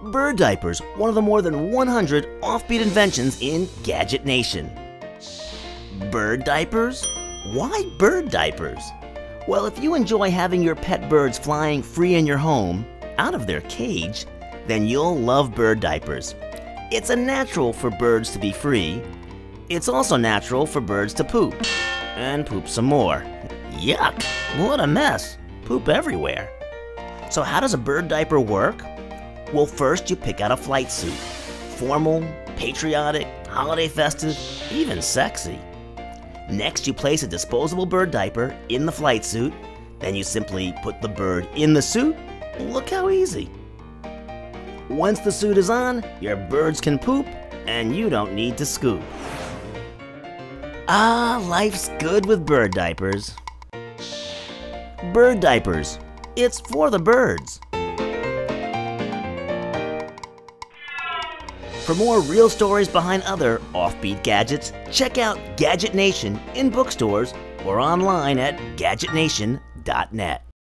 Bird diapers, one of the more than 100 offbeat inventions in Gadget Nation. Bird diapers? Why bird diapers? Well, if you enjoy having your pet birds flying free in your home, out of their cage, then you'll love bird diapers. It's a natural for birds to be free. It's also natural for birds to poop. And poop some more. Yuck! What a mess! Poop everywhere. So how does a bird diaper work? Well, first you pick out a flight suit. Formal, patriotic, holiday festive, even sexy. Next, you place a disposable bird diaper in the flight suit. Then you simply put the bird in the suit. Look how easy. Once the suit is on, your birds can poop, and you don't need to scoop. Ah, life's good with bird diapers. Bird diapers. It's for the birds. For more real stories behind other offbeat gadgets, check out Gadget Nation in bookstores or online at gadgetnation.net.